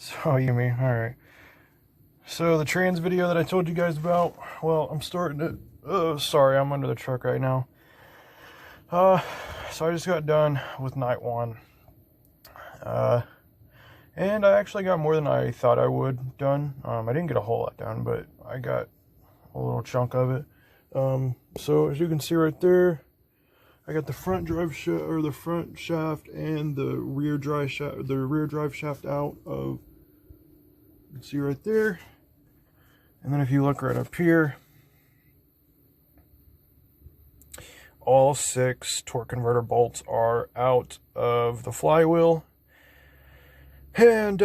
So you mean, all right. So the trans video that I told you guys about, well, I'm starting to, oh, sorry, I'm under the truck right now. So I just got done with night one. And I actually got more than I thought I would done. I didn't get a whole lot done, but I got a little chunk of it. So as you can see right there, I got the front drive shaft, or the front shaft, and the rear drive shaft out of, you can see right there. And then if you look right up here, all 6 torque converter bolts are out of the flywheel. And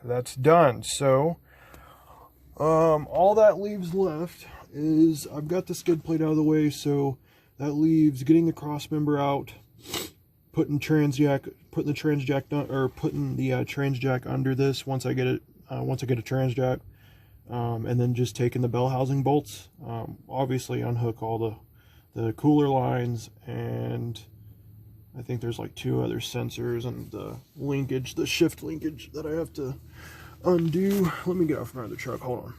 that's done. So all that leaves left is I've got the skid plate out of the way, so that leaves getting the cross member out, putting the trans jack under this once I get it, once I get a trans jack, and then just taking the bell housing bolts, obviously unhook all the cooler lines, and I think there's like 2 other sensors and the linkage, the shift linkage that I have to undo. Let me get out from under the truck, hold on.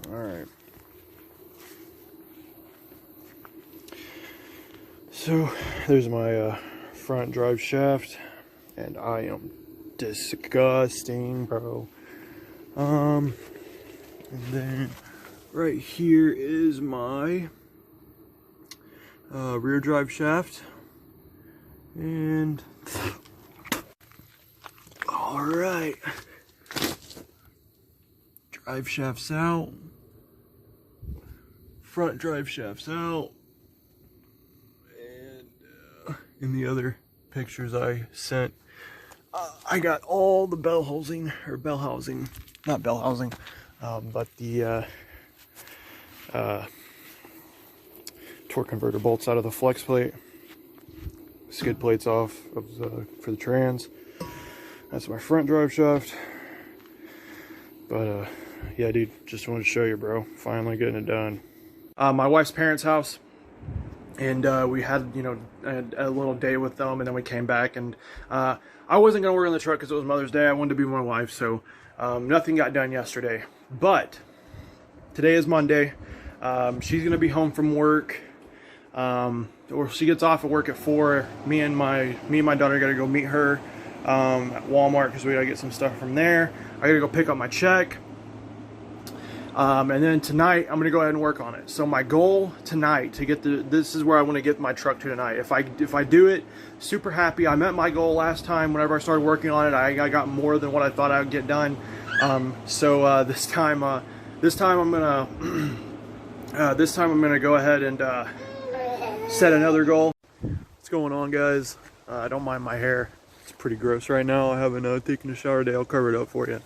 All right. So there's my front drive shaft, and I am disgusting, bro. And then right here is my rear drive shaft, and all right, drive shafts out, front drive shafts out. In the other pictures I sent, I got all the bell housing, not bell housing, but the torque converter bolts out of the flex plate, skid plates off of for the trans. That's my front drive shaft. But yeah, dude, just wanted to show you, bro. Finally getting it done. My wife's parents' house. And we had, you know, a little day with them, and then we came back, and I wasn't going to work on the truck because it was Mother's Day. I wanted to be with my wife, so nothing got done yesterday. But today is Monday. She's going to be home from work, or she gets off at work at 4. Me and my daughter got to go meet her at Walmart because we got to get some stuff from there. I got to go pick up my check. And then tonight, I'm going to go ahead and work on it. So my goal tonight to get this is where I want to get my truck to tonight. If I do it, super happy. I met my goal last time. Whenever I started working on it, I got more than what I thought I would get done. So this time I'm gonna go ahead and set another goal. What's going on, guys? Don't mind my hair. It's pretty gross right now. I haven't taken a shower today. I'll cover it up for you.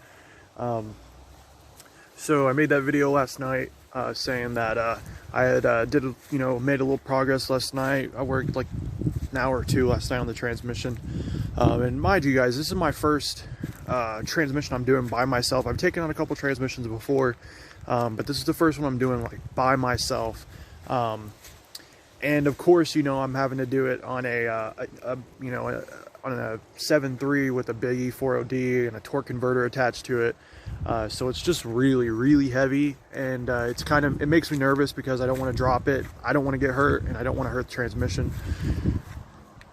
So I made that video last night saying that I had made a little progress last night. I worked like an hour or 2 last night on the transmission. And mind you guys, this is my first transmission I'm doing by myself. I've taken on a couple transmissions before, but this is the first one I'm doing like by myself. And of course, you know, I'm having to do it on on a 7.3 with a big E40D and a torque converter attached to it. So it's just really heavy, and it makes me nervous because I don't want to drop it, I don't want to get hurt, and I don't want to hurt the transmission.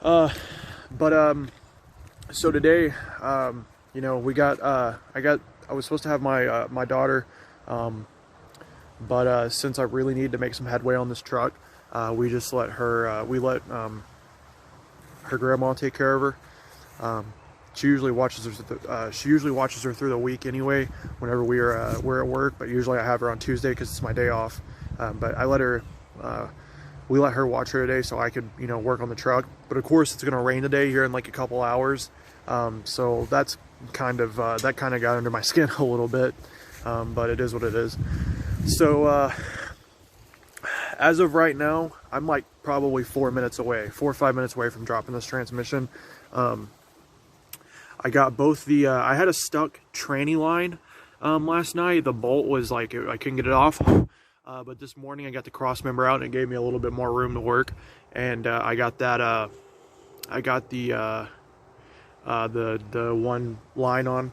So today, you know, I was supposed to have my daughter, but since I really need to make some headway on this truck, we just let her her grandma take care of her. She usually watches her through the week anyway, whenever we're at work, but usually I have her on Tuesday because it's my day off. But we let her watch her today so I could, you know, work on the truck. But of course it's gonna rain today here in like a couple hours. So that's kind of got under my skin a little bit. But it is what it is. So as of right now, I'm like probably 4 or 5 minutes away from dropping this transmission. I got both I had a stuck tranny line last night. The bolt was like, I couldn't get it off. But this morning I got the cross member out, and it gave me a little bit more room to work. And I got that, I got the the one line on,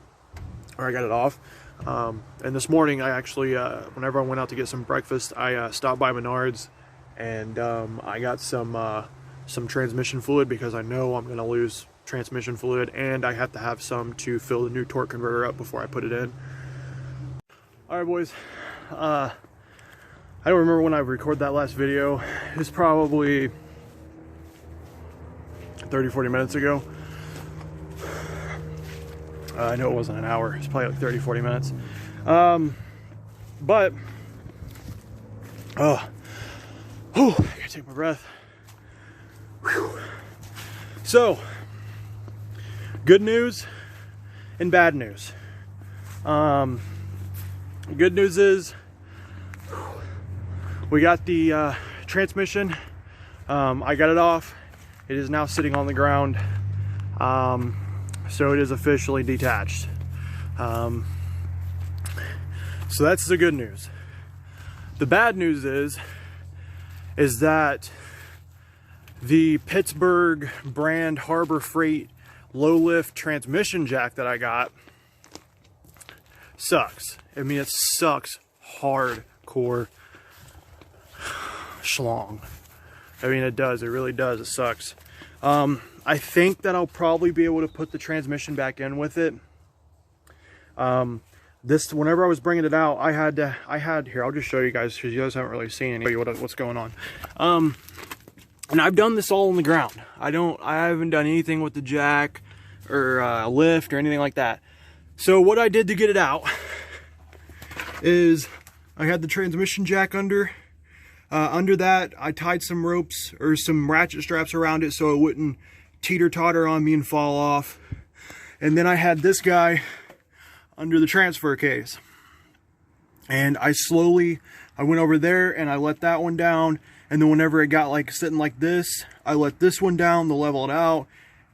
or I got it off. And this morning I actually, whenever I went out to get some breakfast, I stopped by Menards, and I got some transmission fluid, because I know I'm going to lose transmission fluid, and I have to have some to fill the new torque converter up before I put it in. Alright boys, I don't remember when I recorded that last video. It's probably 30-40 minutes ago. I know it wasn't an hour, it's probably like 30-40 minutes. But I gotta take my breath. Whew. So, good news and bad news. Good news is we got the transmission. I got it off. It is now sitting on the ground. So it is officially detached. So that's the good news. The bad news is that the Pittsburgh brand Harbor Freight low lift transmission jack that I got sucks. I mean, it sucks hardcore schlong. I mean, it does. It really does. It sucks. I think that I'll probably be able to put the transmission back in with it. Whenever I was bringing it out, I had here, I'll just show you guys, because you guys haven't really seen what's going on. And I've done this all on the ground. I haven't done anything with the jack or lift or anything like that. So what I did to get it out is I had the transmission jack under that. I tied some ropes or some ratchet straps around it so it wouldn't teeter-totter on me and fall off. And then I had this guy under the transfer case. And I went over there and I let that one down. And then whenever it got like sitting like this, I let this one down to level it out,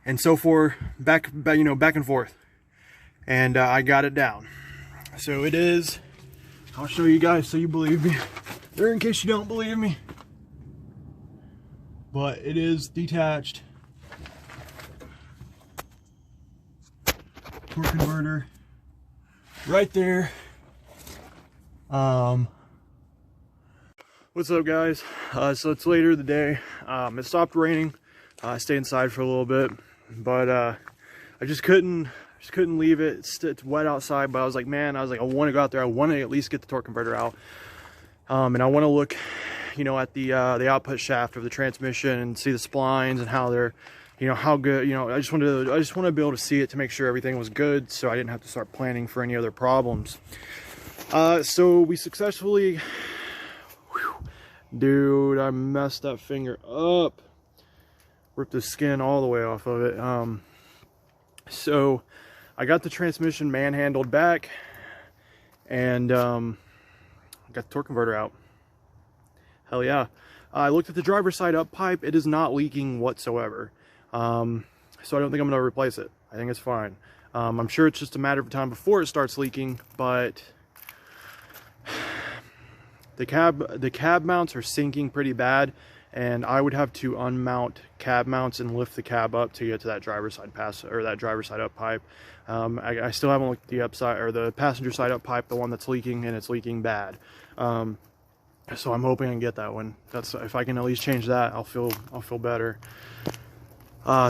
and so forth, back and forth. And I got it down. So it is, I'll show you guys so you believe me, or in case you don't believe me. But it is detached. Torque converter right there. What's up, guys? So it's later in the day. It stopped raining. I stayed inside for a little bit, but I just couldn't leave it. It's wet outside, but I was like, I want to go out there. I want to at least get the torque converter out, and I want to look, at the output shaft of the transmission and see the splines and how they're, how good. I just want to be able to see it to make sure everything was good, so I didn't have to start planning for any other problems. So we successfully. Dude, I messed that finger up. Ripped the skin all the way off of it. So I got the transmission manhandled back, and got the torque converter out. Hell yeah. I looked at the driver's side up pipe. It is not leaking whatsoever. So I don't think I'm gonna replace it. I think it's fine. I'm sure it's just a matter of time before it starts leaking, but the cab mounts are sinking pretty bad, and I would have to unmount cab mounts and lift the cab up to get to that driver's side pass, or that driver's side up pipe. I still haven't looked at the upside, or the passenger side up pipe, the one that's leaking, and it's leaking bad. So I'm hoping I can get that one. If I can at least change that, I'll feel better.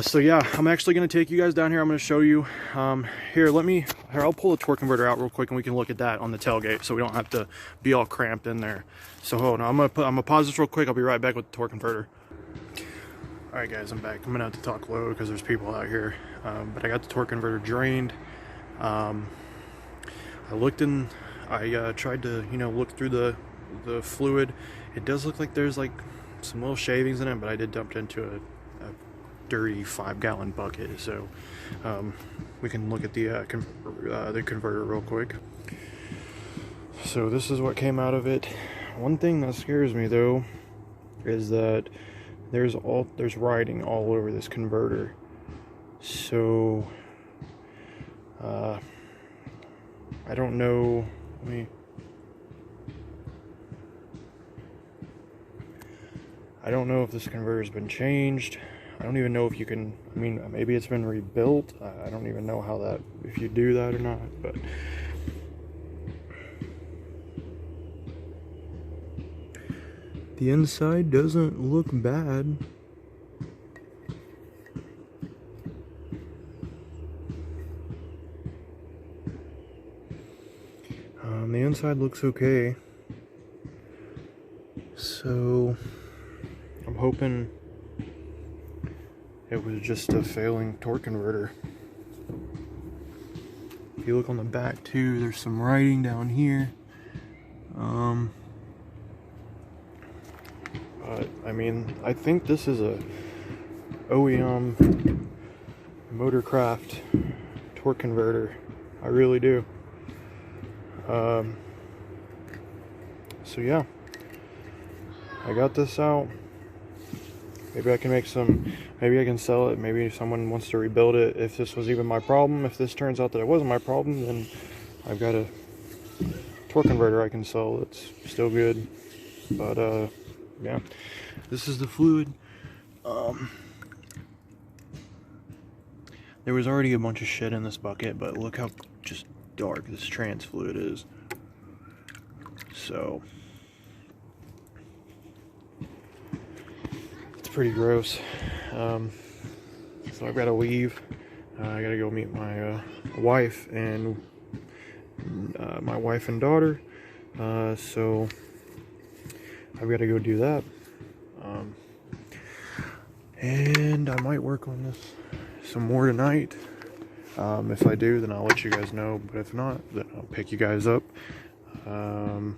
So yeah, I'm actually going to take you guys down here. I'm going to show you. Here, I'll pull the torque converter out real quick, and we can look at that on the tailgate, so we don't have to be all cramped in there. So hold on, I'm gonna pause this real quick. I'll be right back with the torque converter. All right, guys, I'm back. I'm gonna have to talk low because there's people out here. But I got the torque converter drained. I tried to, look through the fluid. It does look like there's like some little shavings in it, but I did dump it into a dirty 5-gallon bucket. So we can look at the converter real quick. So this is what came out of it. One thing that scares me though is that there's writing all over this converter. So I don't know. I don't know if this converter's been changed. I don't even know if you can, I mean, maybe it's been rebuilt. I don't even know how that, if you do that or not, but the inside doesn't look bad. The inside looks okay. So I'm hoping it was just a failing torque converter. If you look on the back too, there's some writing down here. But I mean, I think this is a OEM Motorcraft torque converter. I really do. So yeah, I got this out. Maybe I can make some, maybe I can sell it. Maybe someone wants to rebuild it. If this was even my problem, if this turns out that it wasn't my problem, then I've got a torque converter I can sell. It's still good. But yeah, this is the fluid. There was already a bunch of shit in this bucket, but look how just dark this trans fluid is. So it's pretty gross. So I've got to leave. I got to go meet my wife and daughter. So I've got to go do that. And I might work on this some more tonight. If I do, then I'll let you guys know. But if not, then I'll pick you guys up. I'll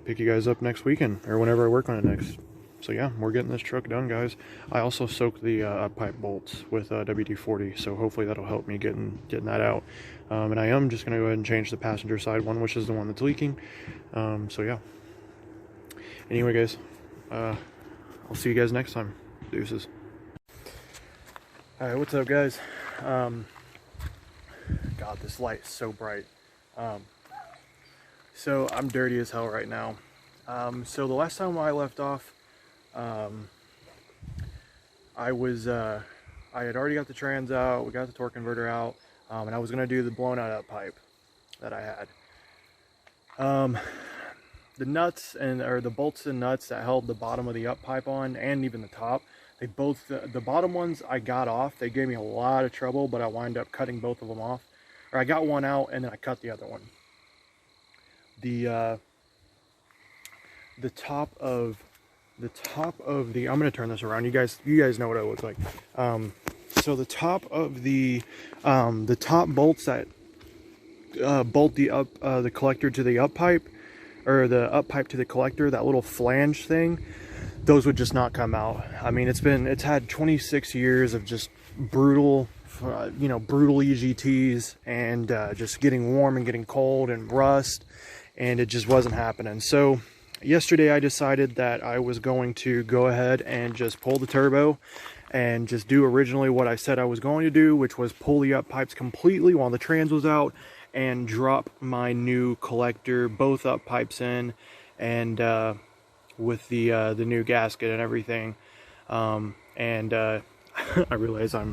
pick you guys up next weekend or whenever I work on it next. So yeah, we're getting this truck done, guys. I also soaked the pipe bolts with WD-40, so hopefully that'll help me getting that out. And I am just gonna go ahead and change the passenger side one, which is the one that's leaking. So yeah. Anyway, guys, I'll see you guys next time. Deuces. All right, what's up, guys? God, this light is so bright. So I'm dirty as hell right now. So the last time I left off, I had already got the trans out, we got the torque converter out, and I was gonna do the blown out up pipe that I had. The nuts or the bolts and nuts that held the bottom of the up pipe on, and even the top, they both, the bottom ones I got off. They gave me a lot of trouble, but I wound up cutting both of them off. Or I got one out and then I cut the other one. The top of the, I'm gonna turn this around. You guys know what it looks like. So the top of the top bolts that bolt the collector to the up pipe, or the up pipe to the collector, that little flange thing, those would just not come out. I mean, it's had 26 years of just brutal, brutal EGTs, and just getting warm and getting cold and rust, and it just wasn't happening. So yesterday I decided that I was going to go ahead and just pull the turbo and just do originally what I said I was going to do, which was pull the up pipes completely while the trans was out and drop my new collector, both up pipes in, and with the new gasket and everything. I realize I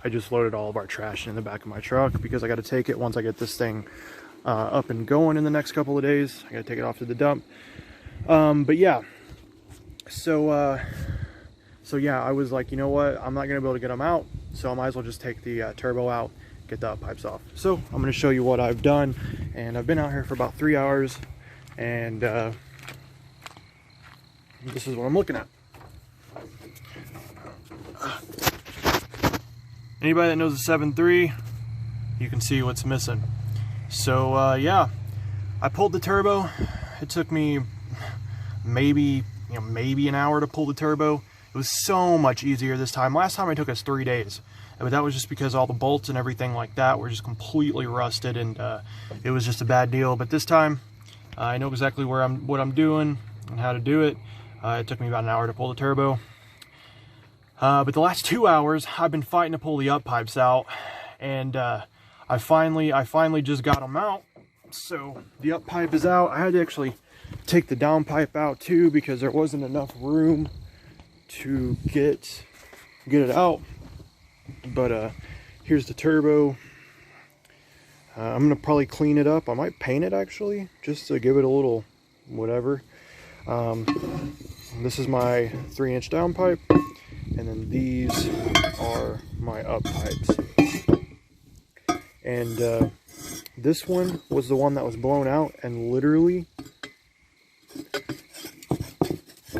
just loaded all of our trash in the back of my truck because I got to take it once I get this thing up and going in the next couple of days. I got to take it off to the dump. But yeah, so yeah, I was like, you know what, I'm not gonna be able to get them out, so I might as well just take the turbo out, get the pipes off. So I'm going to show you what I've done, and I've been out here for about 3 hours, and this is what I'm looking at. Anybody that knows the 7.3, you can see what's missing. So yeah, I pulled the turbo. It took me maybe an hour to pull the turbo. It was so much easier this time. Last time it took us 3 days. But that was just because all the bolts and everything like that were just completely rusted, and it was just a bad deal. But this time, I know exactly what I'm doing and how to do it. It took me about an hour to pull the turbo. But the last 2 hours, I've been fighting to pull the up pipes out, and I finally just got them out. So the up pipe is out. I had to actually take the down pipe out too because there wasn't enough room to get it out. But here's the turbo. I'm gonna probably clean it up. I might paint it actually, just to give it a little whatever. This is my 3-inch down pipe, and then these are my up pipes. And this one was the one that was blown out, and literally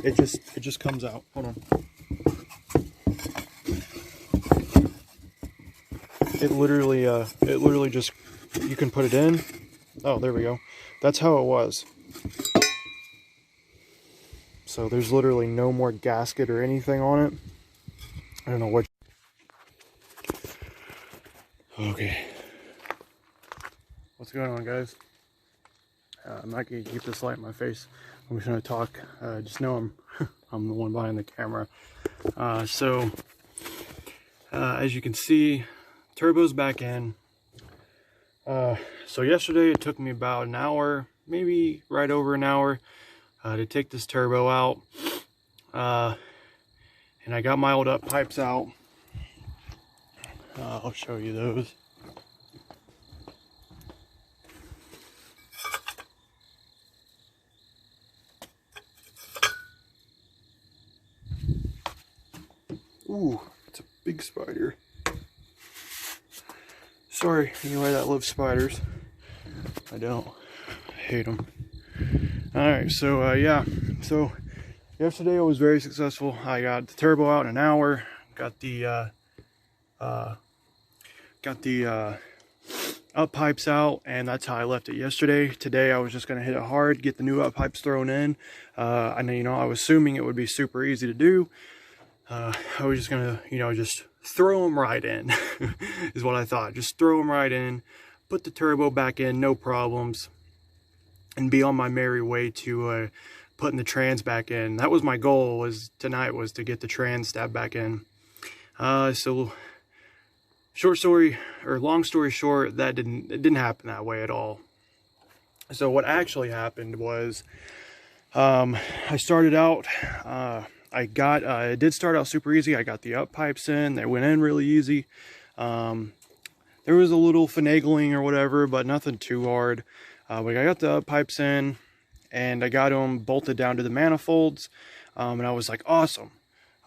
it just comes out. Hold on. It literally just, you can put it in. Oh, there we go. That's how it was. So there's literally no more gasket or anything on it. I don't know what. Okay. What's going on, guys? I'm not gonna keep this light in my face. I'm just gonna talk. Just know I'm the one behind the camera. As you can see, turbo's back in. So yesterday it took me about an hour, maybe right over an hour, to take this turbo out. And I got my old up pipes out. I'll show you those. Ooh, it's a big spider. Sorry, anyway, that loves spiders. I don't. I hate them. Alright, so yeah. So yesterday I was very successful. I got the turbo out in an hour. Got the up pipes out, and that's how I left it yesterday. Today I was just gonna hit it hard, get the new up pipes thrown in. I know, you know, I was assuming it would be super easy to do. I was just gonna, you know, just throw them right in is what I thought. Just throw them right in, put the turbo back in, no problems, and be on my merry way to putting the trans back in. That was my goal, was tonight, was to get the trans stab back in. So long story short, it didn't happen that way at all. So what actually happened was, I started out, it did start out super easy. I got the up pipes in, they went in really easy. There was a little finagling or whatever, but nothing too hard. But I got the up pipes in, and I got them bolted down to the manifolds, and I was like, awesome.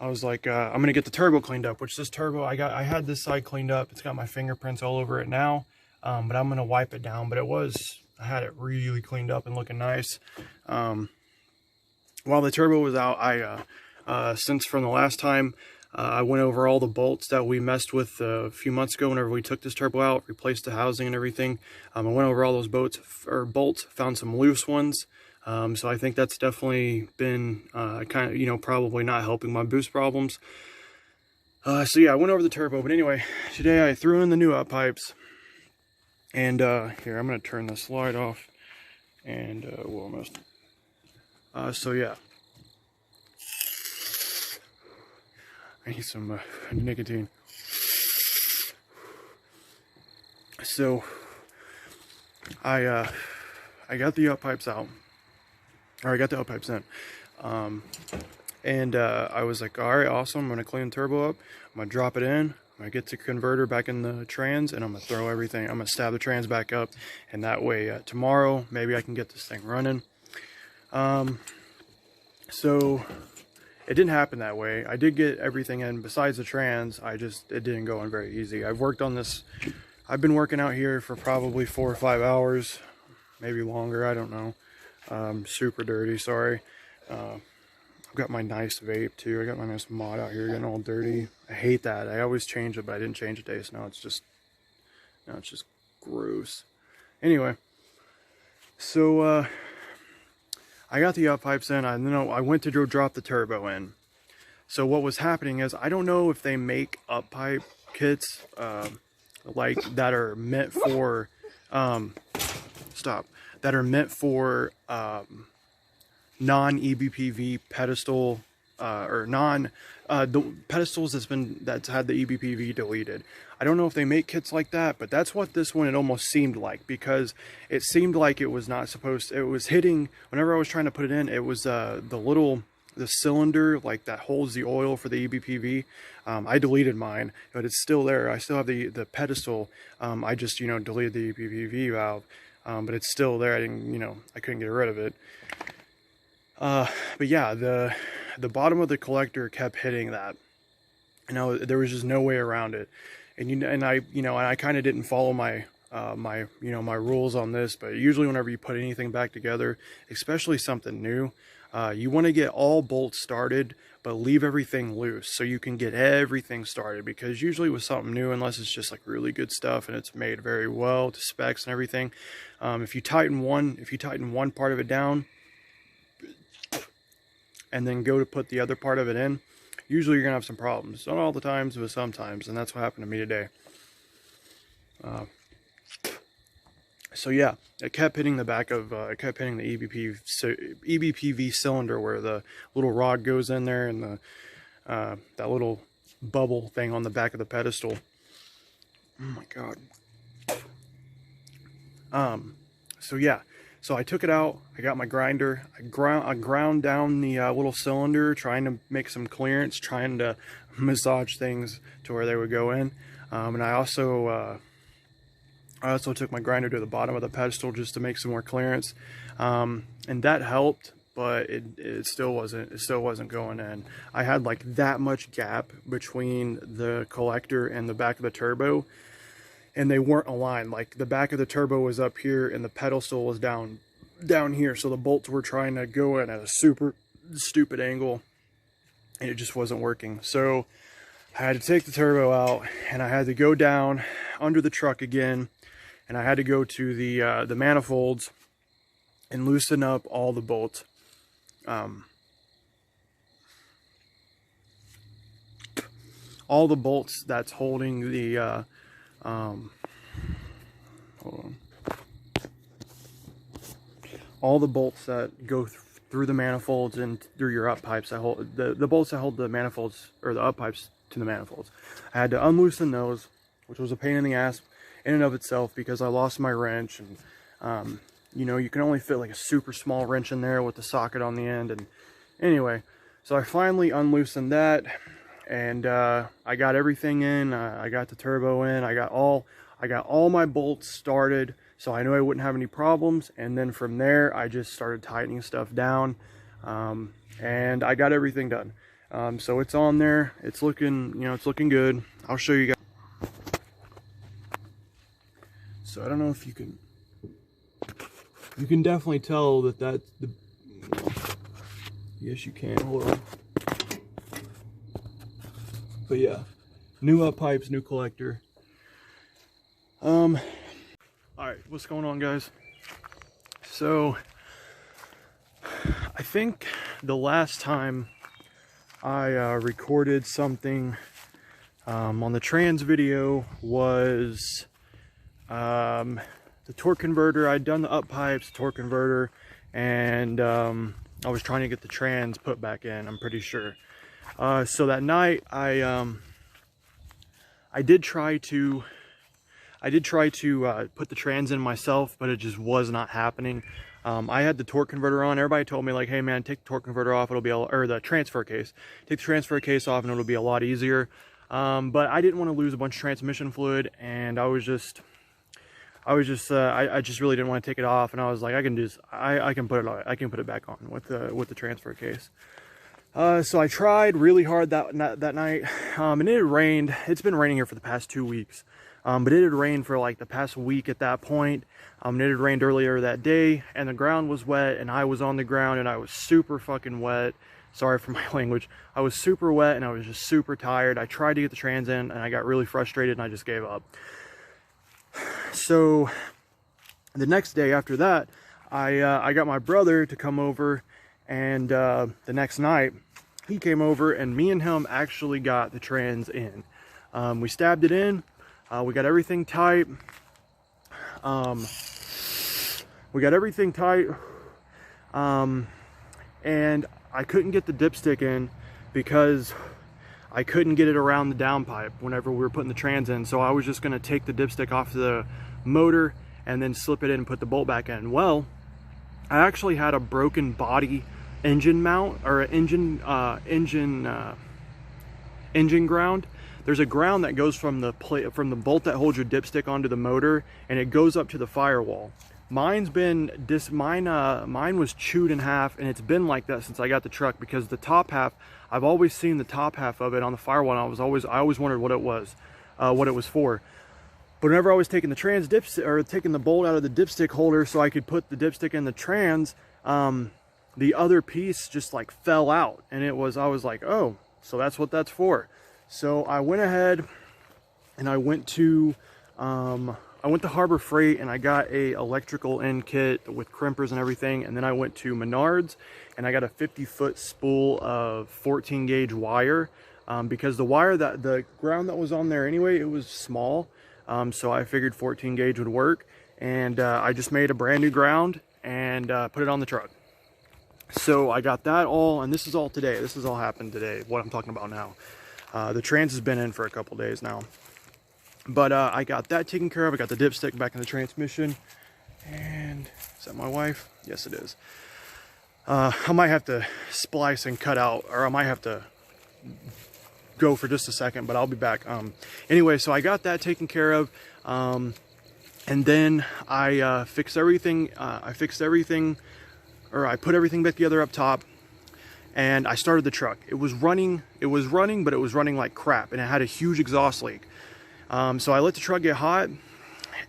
I was like, I'm gonna get the turbo cleaned up, which this turbo, I had this side cleaned up. It's got my fingerprints all over it now, but I'm gonna wipe it down. But I had it really cleaned up and looking nice. While the turbo was out, since from the last time, I went over all the bolts that we messed with a few months ago whenever we took this turbo out, replaced the housing and everything. I went over all those bolts, found some loose ones. So I think that's definitely been kind of, you know, probably not helping my boost problems. So yeah, I went over the turbo. But anyway, today I threw in the new up pipes. And here, I'm going to turn this light off. And we're almost. So yeah. I need some nicotine. So I got the up pipes out, or I got the up pipes in, and I was like, all right, awesome. I'm gonna clean the turbo up. I'm gonna drop it in. I'm gonna get the converter back in the trans, and I'm gonna throw everything. I'm gonna stab the trans back up, and that way tomorrow maybe I can get this thing running. So it didn't happen that way. I did get everything in besides the trans. It didn't go in very easy. I've worked on this. I've been working out here for probably 4 or 5 hours, maybe longer. I don't know. Super dirty. Sorry. I've got my nice vape too. I got my nice mod out here getting all dirty. I hate that. I always change it, but I didn't change it today. So now it's just gross. Anyway, so I got the up pipes in. I went to go drop the turbo in. So what was happening is, I don't know if they make up pipe kits like that are meant for non-EBPV pedestal or the pedestals that's had the EBPV deleted. I don't know if they make kits like that, but that's what this one, it almost seemed like, because it seemed like it was not supposed to, it was hitting, whenever I was trying to put it in, it was the little the cylinder like that holds the oil for the EBPV. I deleted mine, but it's still there. I still have the pedestal. I just, you know, deleted the EBPV valve, but it's still there. I didn't, you know, I couldn't get rid of it. But yeah, the bottom of the collector kept hitting that. You know, there was just no way around it. And I kind of didn't follow my my rules on this, but usually whenever you put anything back together, especially something new, you want to get all bolts started, but leave everything loose so you can get everything started. Because usually with something new, unless it's just like really good stuff and it's made very well to specs and everything, if you tighten one part of it down and then go to put the other part of it in, usually you're gonna have some problems. Not all the times, but sometimes, and that's what happened to me today. So yeah, it kept hitting the back of, it kept hitting the EBPV cylinder where the little rod goes in there, and the that little bubble thing on the back of the pedestal. Oh my god. So yeah, so I took it out. I got my grinder. I ground down the little cylinder, trying to make some clearance, trying to massage things to where they would go in. And I also took my grinder to the bottom of the pedestal just to make some more clearance, and that helped, but it still wasn't going in. I had like that much gap between the collector and the back of the turbo, and they weren't aligned. Like the back of the turbo was up here and the pedestal was down here, so the bolts were trying to go in at a super stupid angle, and it just wasn't working. So I had to take the turbo out, and I had to go down under the truck again, and I had to go to the manifolds and loosen up all the bolts. All the bolts that's holding the hold on. All the bolts that go through the manifolds and through your up pipes, that hold the bolts that hold the manifolds, or the up pipes to the manifolds. I had to unloosen those, which was a pain in the ass in and of itself, because I lost my wrench, and you know, you can only fit like a super small wrench in there with the socket on the end. And anyway, so I finally unloosened that, and I got everything in. I got the turbo in. I got all my bolts started, so I knew I wouldn't have any problems. And then from there, I just started tightening stuff down, and I got everything done. So it's on there. It's looking, you know, it's looking good. I'll show you guys. So I don't know if you can definitely tell that that's the, yes you can, hold on. But yeah, new up pipes, new collector. All right, what's going on, guys? So I think the last time I recorded something on the trans video was the torque converter. I'd done the up pipes, torque converter, and I was trying to get the trans put back in, I'm pretty sure. So that night I did try to put the trans in myself, but it just was not happening. I had the torque converter on. Everybody told me like, hey man, take the torque converter off, it'll be or the transfer case. Take the transfer case off and it'll be a lot easier. But I didn't want to lose a bunch of transmission fluid, and I just really didn't want to take it off, and I was like, I can put it back on with the transfer case. So I tried really hard that night, and it had rained. It's been raining here for the past 2 weeks, but it had rained for like the past week at that point. It had rained earlier that day, and the ground was wet, and I was on the ground, and I was super fucking wet. Sorry for my language. I was super wet, and I was just super tired. I tried to get the trans in, and I got really frustrated, and I just gave up. So the next day after that, I got my brother to come over, and the next night he came over, and me and him actually got the trans in. We stabbed it in. We got everything tight. And I couldn't get the dipstick in because I couldn't get it around the downpipe whenever we were putting the trans in. So I was just going to take the dipstick off the motor and then slip it in and put the bolt back in. Well, I actually had a broken body engine mount, or engine ground. There's a ground that goes from the bolt that holds your dipstick onto the motor, and it goes up to the firewall. Mine was chewed in half, and it's been like that since I got the truck, because the top half, I've always seen the top half of it on the firewall, and I always wondered what it was for. But whenever I was taking taking the bolt out of the dipstick holder so I could put the dipstick in the trans, the other piece just like fell out, and I was like, oh, so that's what that's for. So I went ahead and I went to Harbor Freight, and I got a electrical end kit with crimpers and everything. And then I went to Menards and I got a 50-foot spool of 14 gauge wire, because the ground that was on there anyway, it was small. So I figured 14 gauge would work, and I just made a brand new ground and put it on the truck. So I got that all, and this is all today. This has all happened today, what I'm talking about now. The trans has been in for a couple days now. But I got that taken care of. I got the dipstick back in the transmission. And is that my wife? Yes, it is. I might have to splice and cut out, or I might have to go for just a second, but I'll be back. Anyway, so I got that taken care of. And then I fixed everything. I put everything back together up top, and I started the truck. It was running, but it was running like crap, and it had a huge exhaust leak. So I let the truck get hot,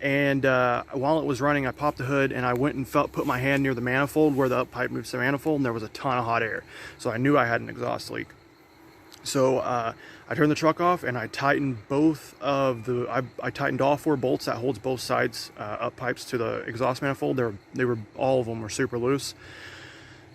and while it was running, I popped the hood, and I went and put my hand near the manifold where the up pipe moves the manifold, and there was a ton of hot air. So I knew I had an exhaust leak. So I turned the truck off, and I tightened I tightened all 4 bolts that holds both sides up pipes to the exhaust manifold. All of them were super loose.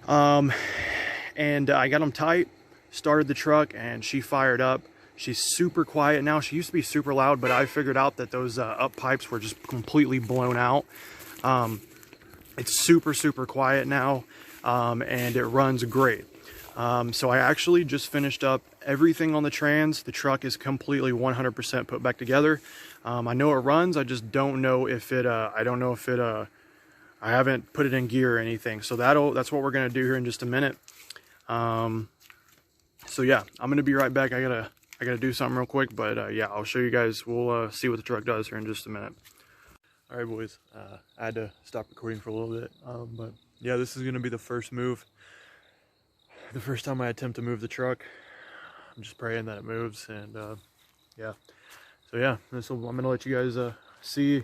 And I got them tight, started the truck, and she fired up. She's super quiet now. She used to be super loud, but I figured out that those up pipes were just completely blown out. It's super, super quiet now, and it runs great. So I actually just finished up everything on the trans. The truck is completely 100% put back together. I know it runs. I just don't know if it, I haven't put it in gear or anything. So that's what we're going to do here in just a minute. So yeah, I'm going to be right back. I gotta do something real quick, but yeah, I'll show you guys. We'll see what the truck does here in just a minute. All right, boys, I had to stop recording for a little bit, but yeah, this is gonna be the first move. The first time I attempt to move the truck. I'm just praying that it moves, and yeah. So yeah, I'm gonna let you guys see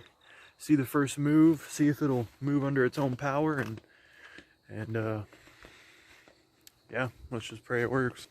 the first move, see if it'll move under its own power, and yeah, let's just pray it works.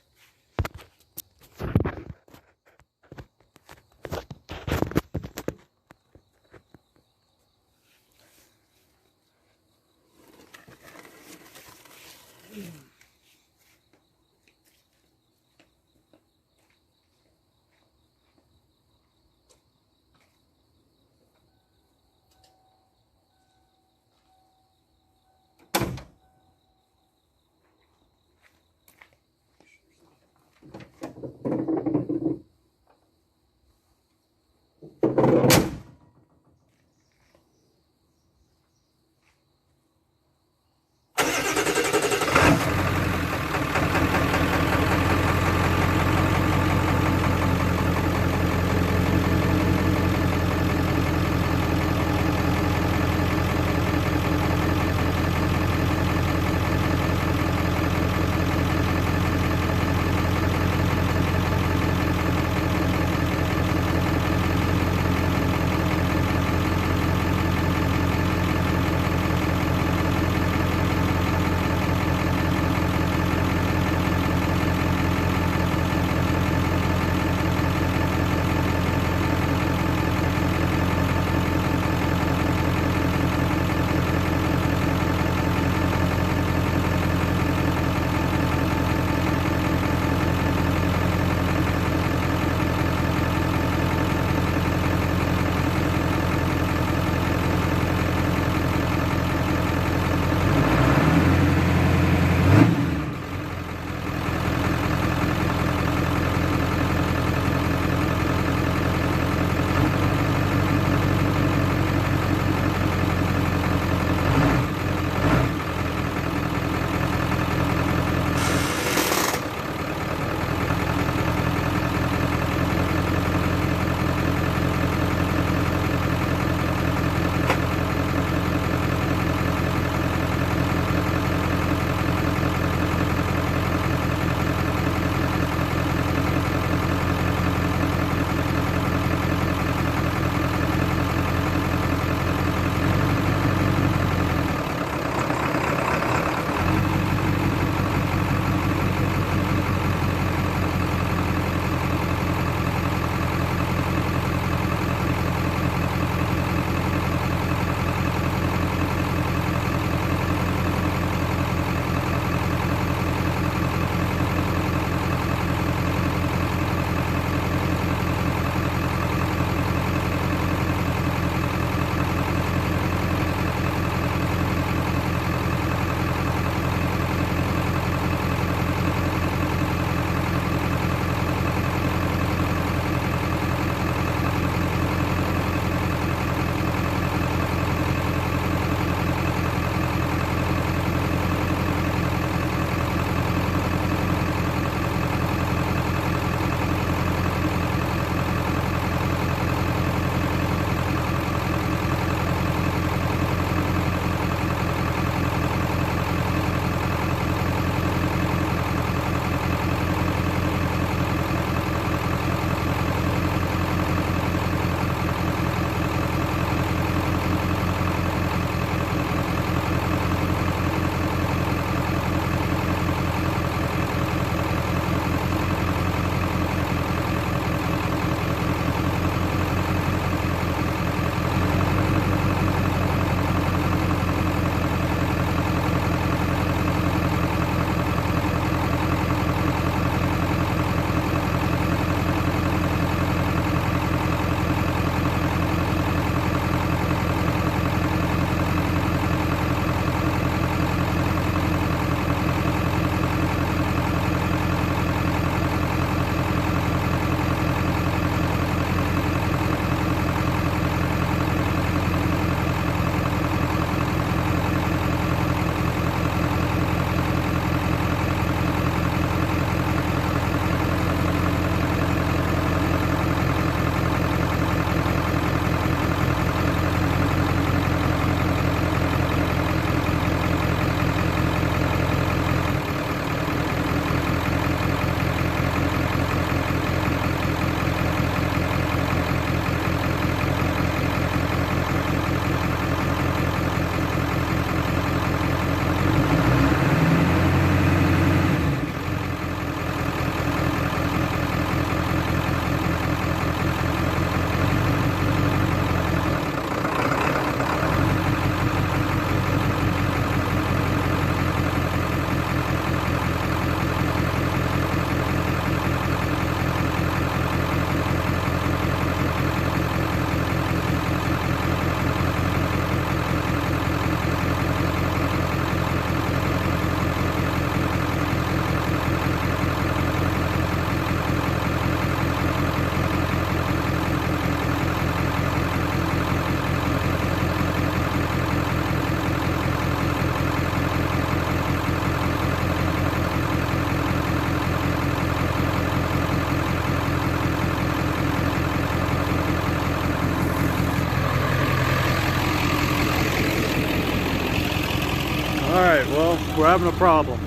we're having a problem.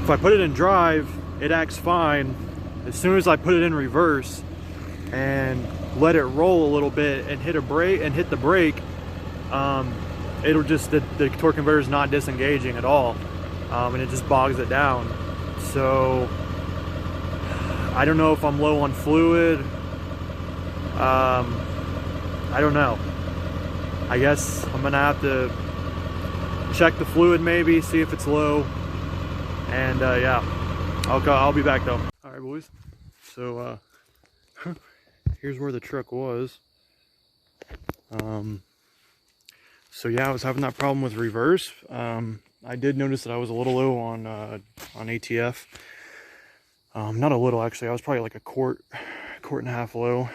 If I put it in drive, it acts fine. As soon as I put it in reverse and let it roll a little bit and hit the brake, it'll just, the torque converter is not disengaging at all, and it just bogs it down. So I don't know if I'm low on fluid. I don't know. I guess I'm gonna have to check the fluid, maybe see if it's low, and yeah, I'll be back though. All right, boys. So here's where the truck was. So yeah, I was having that problem with reverse. I did notice that I was a little low on ATF. Not a little, actually. I was probably like a quart and a half low.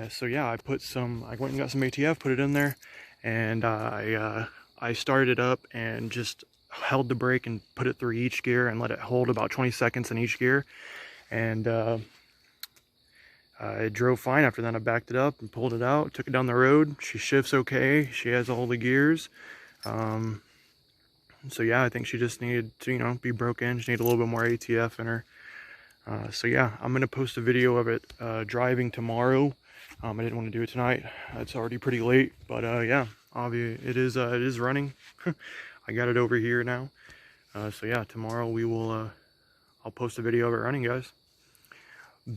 So yeah, I went and got some ATF, put it in there, and I started it up and just held the brake and put it through each gear and let it hold about 20 seconds in each gear. And it drove fine. After that, I backed it up and pulled it out, took it down the road. She shifts okay. She has all the gears. So yeah, I think she just needed to, you know, be broken. She needed a little bit more ATF in her. So yeah, I'm gonna post a video of it driving tomorrow. I didn't want to do it tonight. It's already pretty late, but yeah, obviously it is running. I got it over here now. So yeah, tomorrow we will. I'll post a video of it running, guys.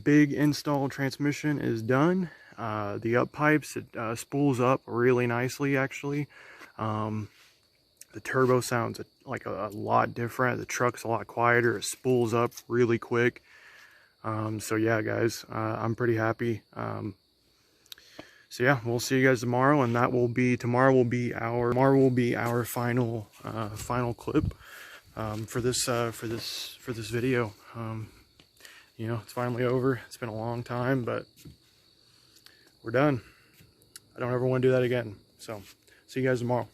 Big install transmission is done. The up pipes, it spools up really nicely, actually. The turbo sounds like a lot different. The truck's a lot quieter. It spools up really quick. So yeah, guys, I'm pretty happy. So yeah, we'll see you guys tomorrow, and tomorrow will be our final clip for this video. You know, it's finally over. It's been a long time, but we're done. I don't ever want to do that again. So see you guys tomorrow.